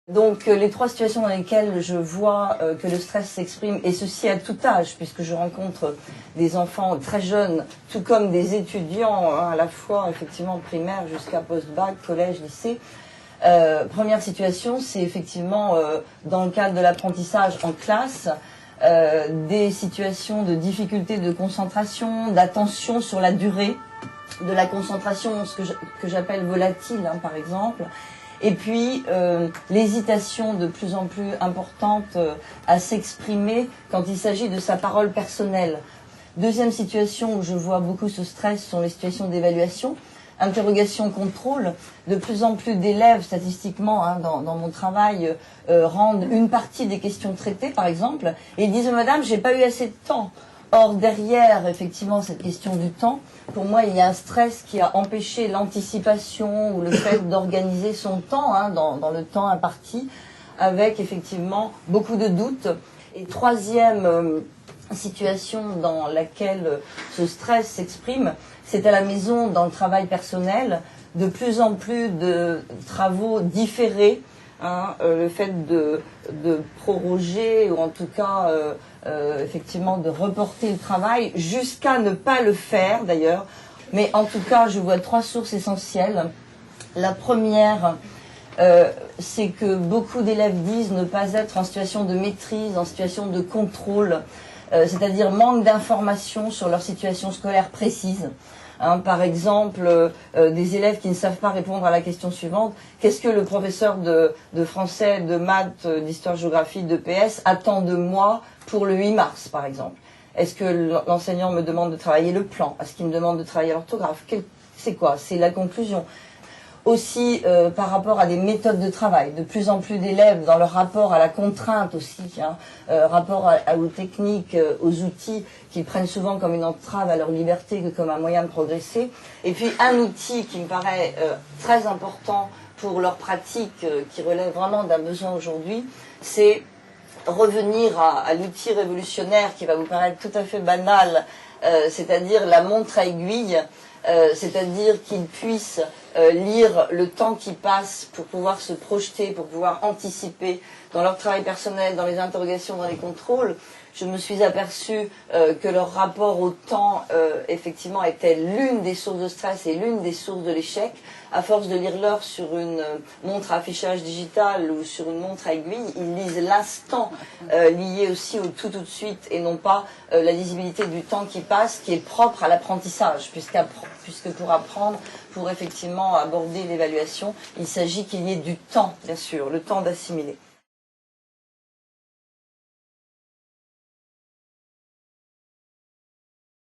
Donc les trois situations dans lesquelles je vois que le stress s'exprime, et ceci à tout âge, puisque je rencontre des enfants très jeunes, tout comme des étudiants, hein, à la fois effectivement primaire jusqu'à post-bac, collège, lycée. Première situation, c'est effectivement dans le cadre de l'apprentissage en classe, des situations de difficulté de concentration, d'attention sur la durée, de la concentration, que j'appelle volatile, hein, par exemple. Et puis, l'hésitation de plus en plus importante à s'exprimer quand il s'agit de sa parole personnelle. Deuxième situation où je vois beaucoup ce stress sont les situations d'évaluation. Interrogation, contrôle. De plus en plus d'élèves, statistiquement, hein, dans mon travail, rendent une partie des questions traitées, par exemple, et ils disent « Madame, j'ai pas eu assez de temps ». Or, derrière, effectivement, cette question du temps, pour moi, il y a un stress qui a empêché l'anticipation ou le fait d'organiser son temps, hein, dans le temps imparti, avec effectivement beaucoup de doutes. Et troisième situation dans laquelle ce stress s'exprime, c'est à la maison, dans le travail personnel, de plus en plus de travaux différés, hein, le fait de proroger, ou en tout cas effectivement de reporter le travail jusqu'à ne pas le faire d'ailleurs. Mais en tout cas, je vois trois sources essentielles. La première, c'est que beaucoup d'élèves disent ne pas être en situation de maîtrise, en situation de contrôle, c'est-à-dire manque d'informations sur leur situation scolaire précise. Hein, par exemple, des élèves qui ne savent pas répondre à la question suivante: qu'est-ce que le professeur de français, de maths, d'histoire-géographie, de PS attend de moi pour le 8 mars, par exemple? Est-ce que l'enseignant me demande de travailler le plan? Est-ce qu'il me demande de travailler l'orthographe? C'est quoi? C'est la conclusion. Aussi, par rapport à des méthodes de travail, de plus en plus d'élèves dans leur rapport à la contrainte aussi, hein, rapport aux techniques, aux outils, qu'ils prennent souvent comme une entrave à leur liberté que comme un moyen de progresser. Et puis un outil qui me paraît très important pour leur pratique, qui relève vraiment d'un besoin aujourd'hui, c'est revenir à l'outil révolutionnaire qui va vous paraître tout à fait banal, c'est-à-dire la montre à aiguille, c'est-à-dire qu'ils puissent lire le temps qui passe pour pouvoir se projeter, pour pouvoir anticiper dans leur travail personnel, dans les interrogations, dans les contrôles. Je me suis aperçue que leur rapport au temps, effectivement, était l'une des sources de stress et l'une des sources de l'échec. À force de lire l'heure sur une montre à affichage digital ou sur une montre à aiguille, ils lisent l'instant lié aussi au tout de suite et non pas la lisibilité du temps qui passe, qui est propre à l'apprentissage, puisque pour apprendre, pour effectivement aborder l'évaluation, il s'agit qu'il y ait du temps, bien sûr, le temps d'assimiler.